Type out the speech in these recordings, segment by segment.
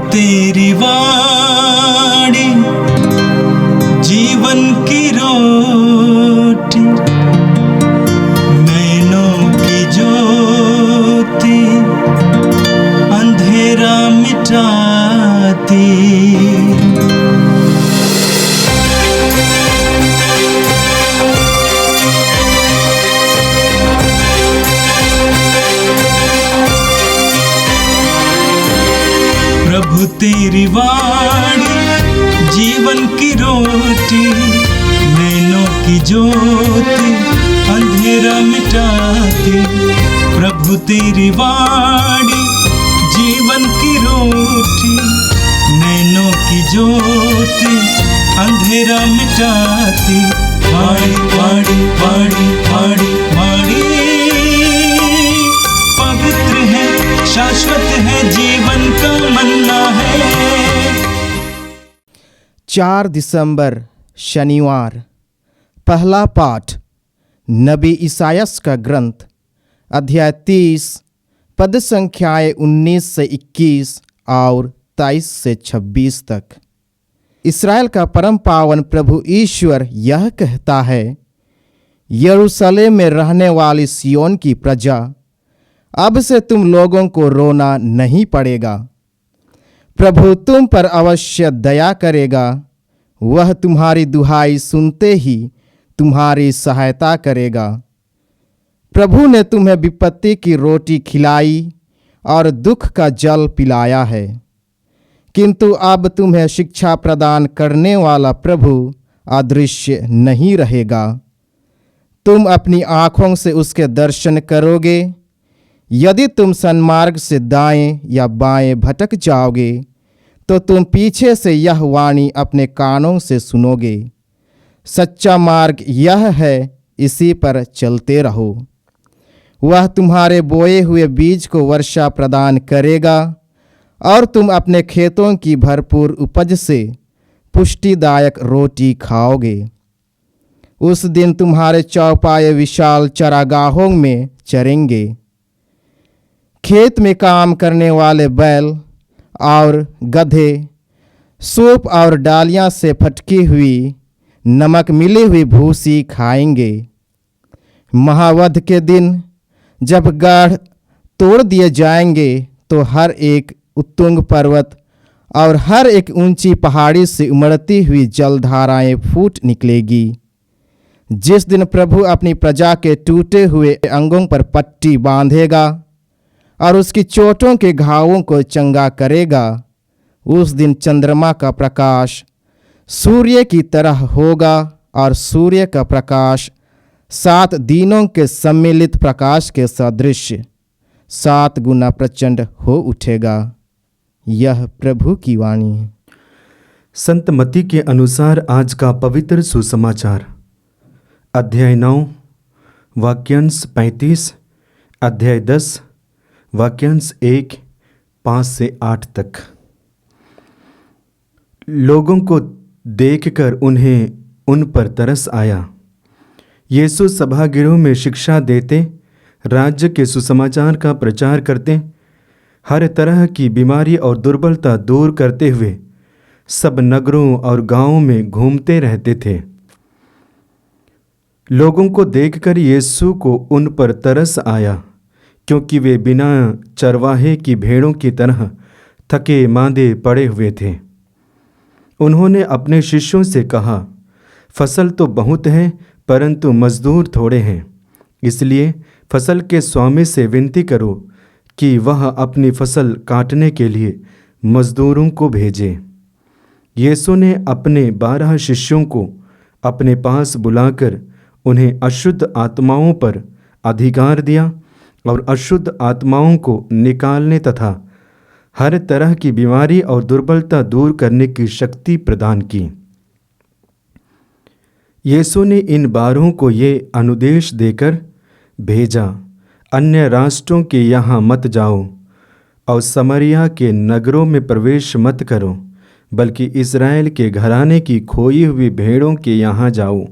तेरी वाणी जीवन की रोटी, नैनों की ज्योति अंधेरा मिटाती। प्रभु तेरी वाणी जीवन की रोटी, नैनों की ज्योति अंधेरा मिटाती। प्रभु तेरी वाणी जीवन की रोटी, नैनों की ज्योति अंधेरा मिटाती। वाणी वाणी वाणी वाणी वाणी पवित्र है, शाश्वत है, जीवन का मन्ना है। 4 दिसंबर शनिवार। पहला पाठ नबी इसायास का ग्रंथ, अध्याय 30, पद संख्याएं 19 से 21 और 23 से 26 तक। इस्राएल का परम पावन प्रभु ईश्वर यह कहता है, यरूशलेम में रहने वाली सियोन की प्रजा, अब से तुम लोगों को रोना नहीं पड़ेगा। प्रभु तुम पर अवश्य दया करेगा, वह तुम्हारी दुहाई सुनते ही तुम्हारी सहायता करेगा। प्रभु ने तुम्हें विपत्ति की रोटी खिलाई और दुख का जल पिलाया है, किंतु अब तुम्हें शिक्षा प्रदान करने वाला प्रभु अदृश्य नहीं रहेगा। तुम अपनी आँखों से उसके दर्शन करोगे। यदि तुम सन्मार्ग से दाएं या बाएं भटक जाओगे, तो तुम पीछे से यह वाणी अपने कानों से सुनोगे। सच्चा मार्ग यह है, इसी पर चलते रहो। वह तुम्हारे बोए हुए बीज को वर्षा प्रदान करेगा और तुम अपने खेतों की भरपूर उपज से पुष्टिदायक रोटी खाओगे। उस दिन तुम्हारे चौपाए विशाल चरागाहों में चरेंगे। खेत में काम करने वाले बैल और गधे सूप और डालियां से फटकी हुई नमक मिली हुई भूसी खाएंगे। महावध के दिन जब गाढ़ तोड़ दिए जाएंगे, तो हर एक उत्तुंग पर्वत और हर एक ऊंची पहाड़ी से उमड़ती हुई जलधाराएं फूट निकलेगी। जिस दिन प्रभु अपनी प्रजा के टूटे हुए अंगों पर पट्टी बांधेगा और उसकी चोटों के घावों को चंगा करेगा, उस दिन चंद्रमा का प्रकाश सूर्य की तरह होगा और सूर्य का प्रकाश 7 दिनों के सम्मिलित प्रकाश के सदृश 7 गुना प्रचंड हो उठेगा। यह प्रभु की वाणी है। संत मत्ती के अनुसार आज का पवित्र सुसमाचार, अध्याय 9 वाक्यांश 35, अध्याय 10 वाक्यांश 1, 5 से 8 तक। लोगों को देखकर उन्हें उन पर तरस आया। यीशु सभागृहों में शिक्षा देते, राज्य के सुसमाचार का प्रचार करते, हर तरह की बीमारी और दुर्बलता दूर करते हुए सब नगरों और गांवों में घूमते रहते थे। लोगों को देखकर यीशु को उन पर तरस आया, क्योंकि वे बिना चरवाहे की भेड़ों की तरह थके मांदे पड़े हुए थे। उन्होंने अपने शिष्यों से कहा, फसल तो बहुत है, परंतु मजदूर थोड़े हैं। इसलिए फसल के स्वामी से विनती करो कि वह अपनी फसल काटने के लिए मजदूरों को भेजे। यीशु ने अपने 12 शिष्यों को अपने पास बुलाकर उन्हें अशुद्ध आत्माओं पर अधिकार दिया और अशुद्ध आत्माओं को निकालने तथा हर तरह की बीमारी और दुर्बलता दूर करने की शक्ति प्रदान की। यीशु ने इन 12 को ये अनुदेश देकर भेजा, अन्य राष्ट्रों के यहाँ मत जाओ और समरिया के नगरों में प्रवेश मत करो, बल्कि इस्राएल के घराने की खोई हुई भेड़ों के यहाँ जाओ।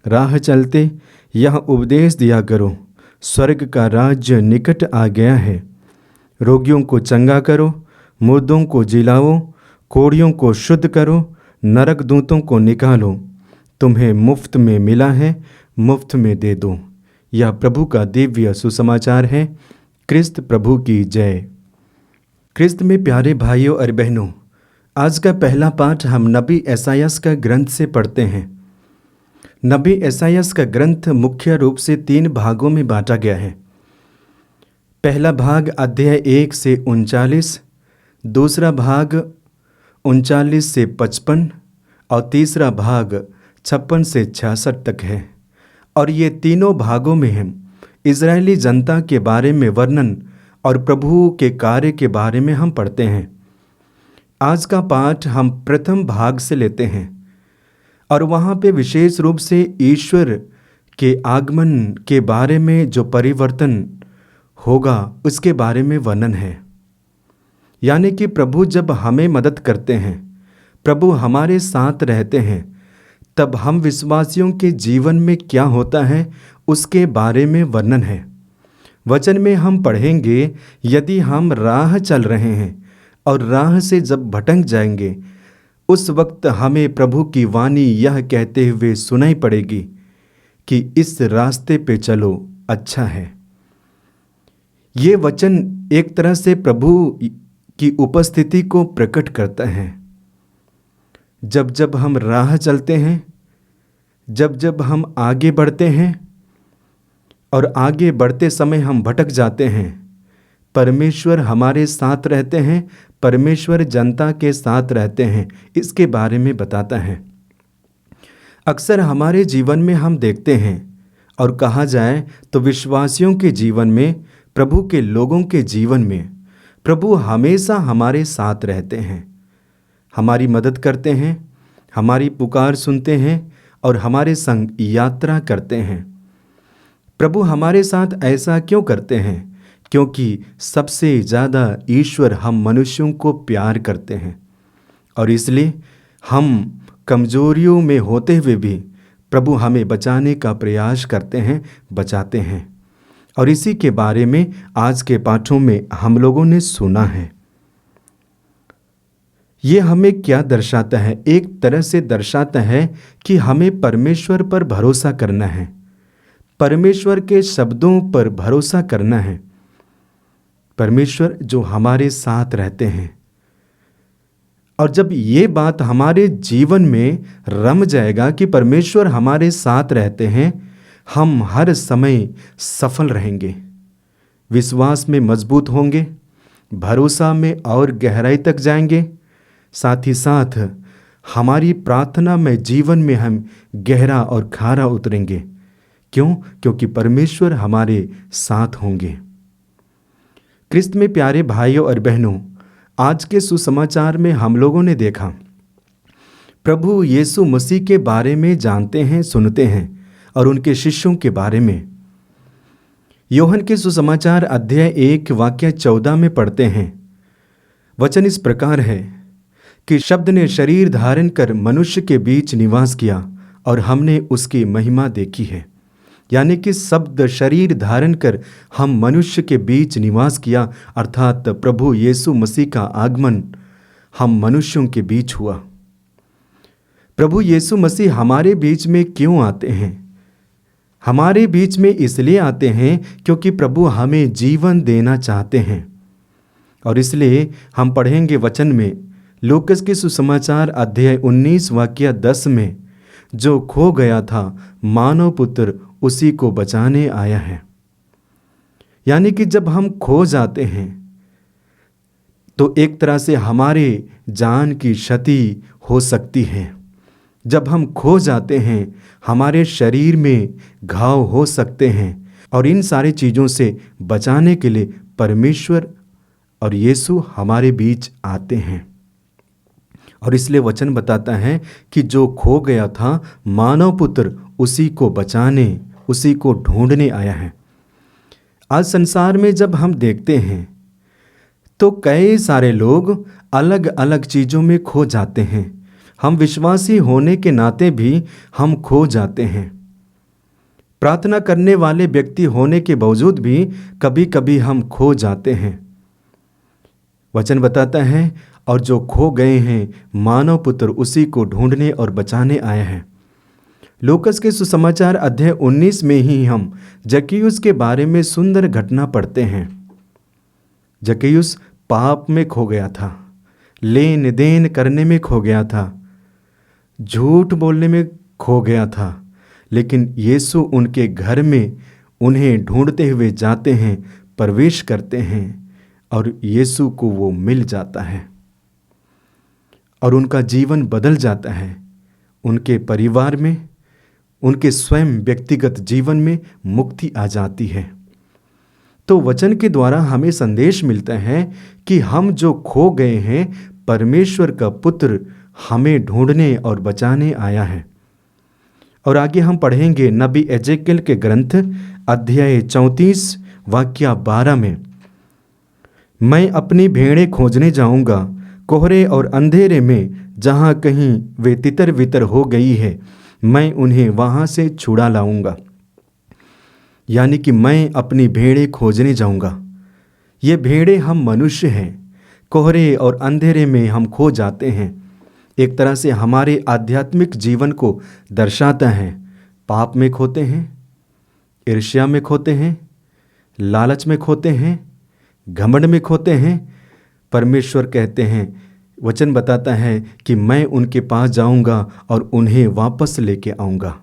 राह चलते यह उपदेश दिया करो, स्वर्ग का राज्य निकट आ गया है। रोगियों को चंगा करो, मुर्दों को जिलाओ, कोढ़ियों को शुद्ध करो, नरक दूतों को निकालो। तुम्हें मुफ्त में मिला है, मुफ्त में दे दो। यह प्रभु का दिव्य सुसमाचार है। क्रिस्त प्रभु की जय। क्रिस्त में प्यारे भाइयों और बहनों, आज का पहला पाठ हम नबी एसायास का ग्रंथ से पढ़ते हैं। नबी एसायास का ग्रंथ मुख्य रूप से 3 भागों में बांटा गया है। पहला भाग अध्याय 1 से 39, दूसरा भाग 39 से 55 और तीसरा भाग 56 से 66 तक है। और ये तीनों भागों में हम इजरायली जनता के बारे में वर्णन और प्रभु के कार्य के बारे में हम पढ़ते हैं। आज का पाठ हम प्रथम भाग से लेते हैं और वहाँ पे विशेष रूप से ईश्वर के आगमन के बारे में जो परिवर्तन होगा उसके बारे में वर्णन है। यानी कि प्रभु जब हमें मदद करते हैं, प्रभु हमारे साथ रहते हैं, तब हम विश्वासियों के जीवन में क्या होता है उसके बारे में वर्णन है। वचन में हम पढ़ेंगे, यदि हम राह चल रहे हैं और राह से जब भटक जाएंगे, उस वक्त हमें प्रभु की वाणी यह कहते हुए सुनाई पड़ेगी कि इस रास्ते पे चलो, अच्छा है। ये वचन एक तरह से प्रभु की उपस्थिति को प्रकट करता है। जब जब हम राह चलते हैं, जब जब हम आगे बढ़ते हैं और आगे बढ़ते समय हम भटक जाते हैं, परमेश्वर हमारे साथ रहते हैं, परमेश्वर जनता के साथ रहते हैं, इसके बारे में बताता है। अक्सर हमारे जीवन में हम देखते हैं और कहा जाए तो विश्वासियों के जीवन में, प्रभु के लोगों के जीवन में प्रभु हमेशा हमारे साथ रहते हैं, हमारी मदद करते हैं, हमारी पुकार सुनते हैं और हमारे संग यात्रा करते हैं। प्रभु हमारे साथ ऐसा क्यों करते हैं? क्योंकि सबसे ज़्यादा ईश्वर हम मनुष्यों को प्यार करते हैं और इसलिए हम कमजोरियों में होते हुए भी प्रभु हमें बचाने का प्रयास करते हैं, बचाते हैं। और इसी के बारे में आज के पाठों में हम लोगों ने सुना है। ये हमें क्या दर्शाता है? एक तरह से दर्शाता है कि हमें परमेश्वर पर भरोसा करना है, परमेश्वर के शब्दों पर भरोसा करना है। परमेश्वर जो हमारे साथ रहते हैं, और जब ये बात हमारे जीवन में रम जाएगा कि परमेश्वर हमारे साथ रहते हैं, हम हर समय सफल रहेंगे, विश्वास में मजबूत होंगे, भरोसा में और गहराई तक जाएंगे। साथ ही साथ हमारी प्रार्थना में जीवन में हम गहरा और खारा उतरेंगे। क्यों? क्योंकि परमेश्वर हमारे साथ होंगे। क्रिस्त में प्यारे भाइयों और बहनों, आज के सुसमाचार में हम लोगों ने देखा प्रभु यीशु मसीह के बारे में जानते हैं, सुनते हैं और उनके शिष्यों के बारे में। यूहन्ना के सुसमाचार अध्याय 1 वाक्य 14 में पढ़ते हैं। वचन इस प्रकार है कि शब्द ने शरीर धारण कर मनुष्य के बीच निवास किया और हमने उसकी महिमा देखी है। यानी कि शब्द शरीर धारण कर हम मनुष्य के बीच निवास किया, अर्थात प्रभु यीशु मसीह का आगमन हम मनुष्यों के बीच हुआ। प्रभु यीशु मसीह हमारे बीच में क्यों आते हैं? हमारे बीच में इसलिए आते हैं क्योंकि प्रभु हमें जीवन देना चाहते हैं। और इसलिए हम पढ़ेंगे वचन में लूकस के सुसमाचार अध्याय 19 वाक्य 10 में, जो खो गया था मानव पुत्र उसी को बचाने आया है। यानी कि जब हम खो जाते हैं तो एक तरह से हमारे जान की क्षति हो सकती है। जब हम खो जाते हैं हमारे शरीर में घाव हो सकते हैं, और इन सारी चीज़ों से बचाने के लिए परमेश्वर और यीशु हमारे बीच आते हैं। और इसलिए वचन बताता है कि जो खो गया था मानव पुत्र उसी को बचाने, उसी को ढूंढने आया है। आज संसार में जब हम देखते हैं तो कई सारे लोग अलग अलग चीज़ों में खो जाते हैं। हम विश्वासी होने के नाते भी हम खो जाते हैं। प्रार्थना करने वाले व्यक्ति होने के बावजूद भी कभी कभी हम खो जाते हैं। वचन बताता है, और जो खो गए हैं मानव पुत्र उसी को ढूंढने और बचाने आया है। लूकस के सुसमाचार अध्याय 19 में ही हम जक्कैयुस के बारे में सुंदर घटना पढ़ते हैं। जक्कैयुस पाप में खो गया था, लेन देन करने में खो गया था, झूठ बोलने में खो गया था, लेकिन यीशु उनके घर में उन्हें ढूंढते हुए जाते हैं, प्रवेश करते हैं और यीशु को वो मिल जाता है और उनका जीवन बदल जाता है। उनके परिवार में, उनके स्वयं व्यक्तिगत जीवन में मुक्ति आ जाती है। तो वचन के द्वारा हमें संदेश मिलता है कि हम जो खो गए हैं, परमेश्वर का पुत्र हमें ढूंढने और बचाने आया है। और आगे हम पढ़ेंगे नबी एजेकियल के ग्रंथ अध्याय 34 वाक्य 12 में, मैं अपनी भेड़ें खोजने जाऊंगा, कोहरे और अंधेरे में जहाँ कहीं वे तितर बितर हो गई है, मैं उन्हें वहाँ से छुड़ा लाऊंगा। यानी कि मैं अपनी भेड़ें खोजने जाऊंगा। ये भेड़ें हम मनुष्य हैं। कोहरे और अंधेरे में हम खो जाते हैं। एक तरह से हमारे आध्यात्मिक जीवन को दर्शाता है। पाप में खोते हैं, ईर्ष्या में खोते हैं, लालच में खोते हैं, घमंड में खोते हैं। परमेश्वर कहते हैं, वचन बताता है कि मैं उनके पास जाऊंगा और उन्हें वापस लेके आऊंगा।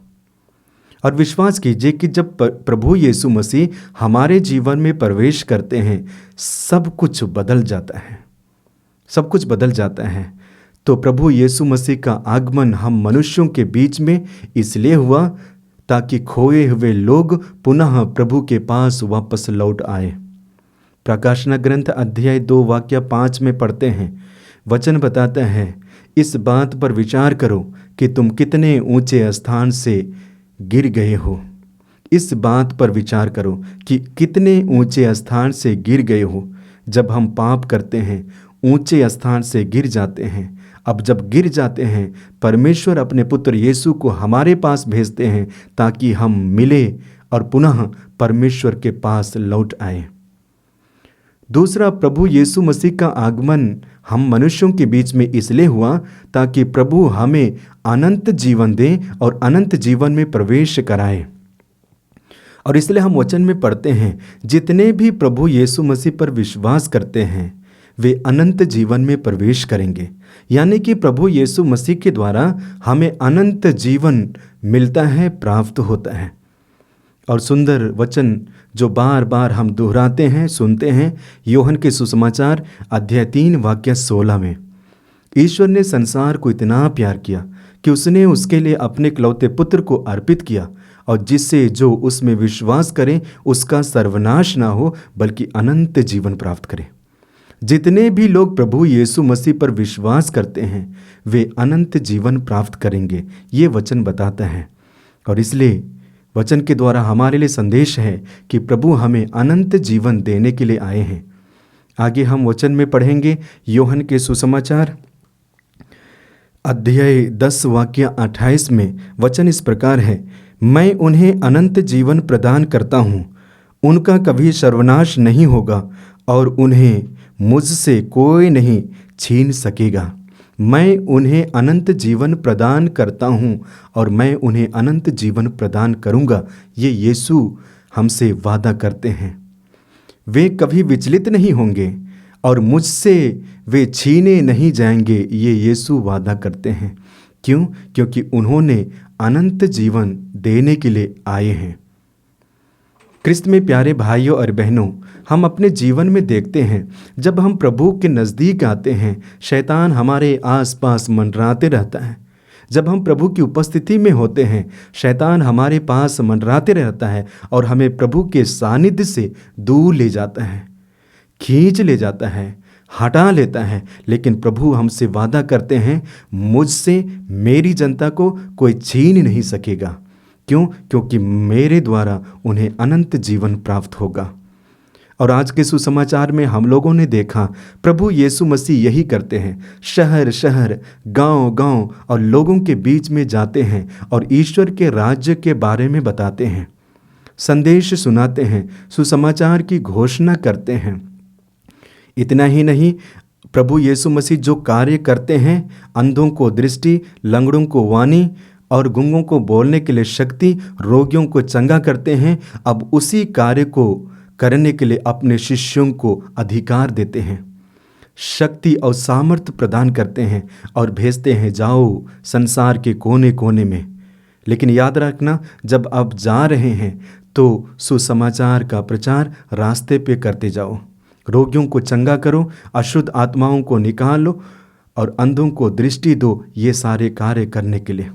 और विश्वास कीजिए कि जब प्रभु यीशु मसीह हमारे जीवन में प्रवेश करते हैं, सब कुछ बदल जाता है, सब कुछ बदल जाता है। तो प्रभु यीशु मसीह का आगमन हम मनुष्यों के बीच में इसलिए हुआ ताकि खोए हुए लोग पुनः प्रभु के पास वापस लौट आए। प्रकाशना ग्रंथ अध्याय 2 वाक्य 5 में पढ़ते हैं, वचन बताता है, इस बात पर विचार करो कि तुम कितने ऊंचे स्थान से गिर गए हो। इस बात पर विचार करो कि कितने ऊंचे स्थान से गिर गए हो। जब हम पाप करते हैं, ऊंचे स्थान से गिर जाते हैं। अब जब गिर जाते हैं, परमेश्वर अपने पुत्र यीशु को हमारे पास भेजते हैं ताकि हम मिले और पुनः परमेश्वर के पास लौट आए। दूसरा, प्रभु यीशु मसीह का आगमन हम मनुष्यों के बीच में इसलिए हुआ ताकि प्रभु हमें अनंत जीवन दे और अनंत जीवन में प्रवेश कराए। और इसलिए हम वचन में पढ़ते हैं, जितने भी प्रभु यीशु मसीह पर विश्वास करते हैं वे अनंत जीवन में प्रवेश करेंगे। यानी कि प्रभु यीशु मसीह के द्वारा हमें अनंत जीवन मिलता है, प्राप्त होता है। और सुंदर वचन जो बार बार हम दोहराते हैं, सुनते हैं, यूहन्ना के सुसमाचार अध्याय 3 वाक्य 16 में, ईश्वर ने संसार को इतना प्यार किया कि उसने उसके लिए अपने इकलौते पुत्र को अर्पित किया, और जिससे जो उसमें विश्वास करे उसका सर्वनाश ना हो बल्कि अनंत जीवन प्राप्त करे। जितने भी लोग प्रभु यीशु मसीह पर विश्वास करते हैं वे अनंत जीवन प्राप्त करेंगे, ये वचन बताता है। और इसलिए वचन के द्वारा हमारे लिए संदेश है कि प्रभु हमें अनंत जीवन देने के लिए आए हैं। आगे हम वचन में पढ़ेंगे यूहन्ना के सुसमाचार अध्याय 10 वाक्य 28 में, वचन इस प्रकार है, मैं उन्हें अनंत जीवन प्रदान करता हूँ, उनका कभी सर्वनाश नहीं होगा और उन्हें मुझसे कोई नहीं छीन सकेगा। मैं उन्हें अनंत जीवन प्रदान करता हूँ और मैं उन्हें अनंत जीवन प्रदान करूँगा। ये यीशु हमसे वादा करते हैं। वे कभी विचलित नहीं होंगे और मुझसे वे छीने नहीं जाएंगे, ये यीशु वादा करते हैं। क्यों? क्योंकि उन्होंने अनंत जीवन देने के लिए आए हैं। क्रिस्त में प्यारे भाइयों और बहनों, हम अपने जीवन में देखते हैं जब हम प्रभु के नज़दीक आते हैं, शैतान हमारे आसपास मंडराते रहता है। जब हम प्रभु की उपस्थिति में होते हैं, शैतान हमारे पास मंडराते रहता है और हमें प्रभु के सानिध्य से दूर ले जाता है, खींच ले जाता है, हटा लेता है। लेकिन प्रभु हमसे वादा करते हैं, मुझसे मेरी जनता को कोई छीन नहीं सकेगा। क्यों? क्योंकि मेरे द्वारा उन्हें अनंत जीवन प्राप्त होगा। और आज के सुसमाचार में हम लोगों ने देखा प्रभु यीशु मसीह यही करते हैं। शहर शहर, गांव गांव और लोगों के बीच में जाते हैं और ईश्वर के राज्य के बारे में बताते हैं, संदेश सुनाते हैं, सुसमाचार की घोषणा करते हैं। इतना ही नहीं, प्रभु यीशु मसीह जो कार्य करते हैं, अंधों को दृष्टि, लंगड़ों को वाणी और गूंगों को बोलने के लिए शक्ति, रोगियों को चंगा करते हैं, अब उसी कार्य को करने के लिए अपने शिष्यों को अधिकार देते हैं, शक्ति और सामर्थ्य प्रदान करते हैं और भेजते हैं, जाओ संसार के कोने कोने में। लेकिन याद रखना, जब आप जा रहे हैं तो सुसमाचार का प्रचार रास्ते पे करते जाओ, रोगियों को चंगा करो, अशुद्ध आत्माओं को निकालो और अंधों को दृष्टि दो, ये सारे कार्य करने के लिए।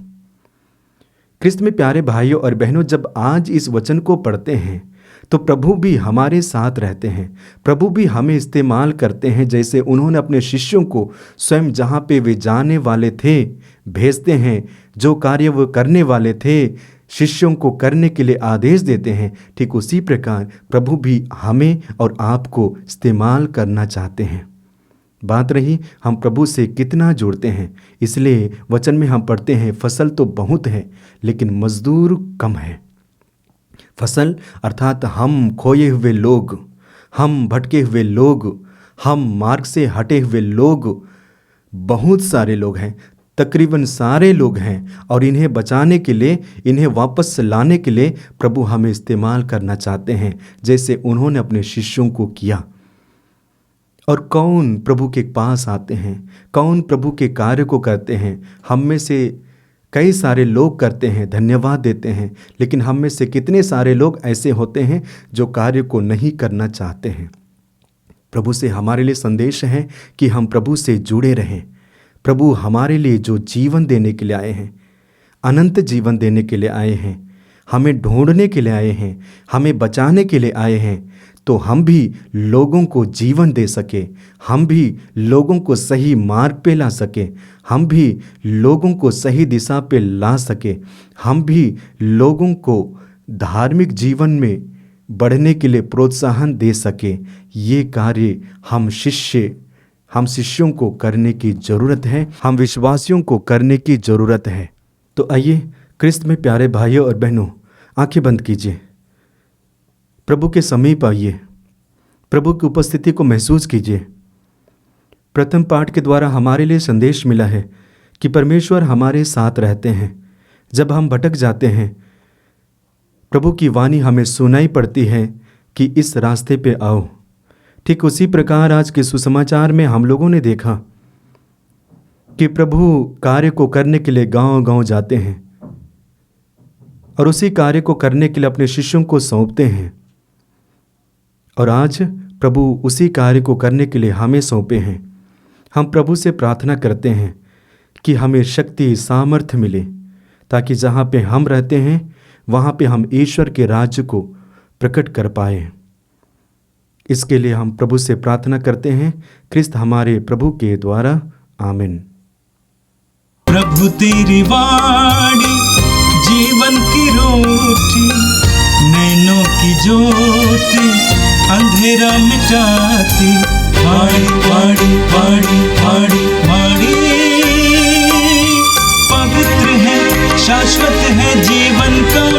ख्रिस्त में प्यारे भाइयों और बहनों, जब आज इस वचन को पढ़ते हैं तो प्रभु भी हमारे साथ रहते हैं, प्रभु भी हमें इस्तेमाल करते हैं, जैसे उन्होंने अपने शिष्यों को स्वयं जहाँ पे वे जाने वाले थे भेजते हैं, जो कार्य वो करने वाले थे शिष्यों को करने के लिए आदेश देते हैं, ठीक उसी प्रकार प्रभु भी हमें और आपको इस्तेमाल करना चाहते हैं। बात रही हम प्रभु से कितना जुड़ते हैं, इसलिए वचन में हम पढ़ते हैं, फसल तो बहुत है लेकिन मजदूर कम है। फसल अर्थात हम खोए हुए लोग, हम भटके हुए लोग, हम मार्ग से हटे हुए लोग, बहुत सारे लोग हैं, तकरीबन सारे लोग हैं, और इन्हें बचाने के लिए, इन्हें वापस लाने के लिए प्रभु हमें इस्तेमाल करना चाहते हैं, जैसे उन्होंने अपने शिष्यों को किया। और कौन प्रभु के पास आते हैं, कौन प्रभु के कार्य को करते हैं? हम में से कई सारे लोग करते हैं, धन्यवाद देते हैं, लेकिन हम में से कितने सारे लोग ऐसे होते हैं जो कार्य को नहीं करना चाहते हैं। प्रभु से हमारे लिए संदेश है कि हम प्रभु से जुड़े रहें। प्रभु हमारे लिए जो जीवन देने के लिए आए हैं, अनंत जीवन देने के लिए आए हैं, हमें ढूंढने के लिए आए हैं, हमें बचाने के लिए आए हैं, तो हम भी लोगों को जीवन दे सके, हम भी लोगों को सही मार्ग पे ला सके, हम भी लोगों को सही दिशा पे ला सके, हम भी लोगों को धार्मिक जीवन में बढ़ने के लिए प्रोत्साहन दे सके। ये कार्य हम शिष्यों को करने की ज़रूरत है, हम विश्वासियों को करने की ज़रूरत है। तो आइए ख्रिस्त में प्यारे भाइयों और बहनों, आंखें बंद कीजिए, प्रभु के समीप आइए, प्रभु की उपस्थिति को महसूस कीजिए। प्रथम पाठ के द्वारा हमारे लिए संदेश मिला है कि परमेश्वर हमारे साथ रहते हैं। जब हम भटक जाते हैं, प्रभु की वाणी हमें सुनाई पड़ती है कि इस रास्ते पे आओ। ठीक उसी प्रकार आज के सुसमाचार में हम लोगों ने देखा कि प्रभु कार्य को करने के लिए गांव-गांव जाते हैं और उसी कार्य को करने के लिए अपने शिष्यों को सौंपते हैं। और आज प्रभु उसी कार्य को करने के लिए हमें सौंपे हैं। हम प्रभु से प्रार्थना करते हैं कि हमें शक्ति, सामर्थ्य मिले, ताकि जहाँ पे हम रहते हैं वहाँ पे हम ईश्वर के राज्य को प्रकट कर पाए। इसके लिए हम प्रभु से प्रार्थना करते हैं, ख्रिस्त हमारे प्रभु के द्वारा। आमीन। प्रभु तेरी वाणी जीवन की रोटी, नैनों की ज्योति अंधेरा मिटाती। वाणी वाणी वाणी वाणी वाणी पवित्र है, शाश्वत है, जीवन का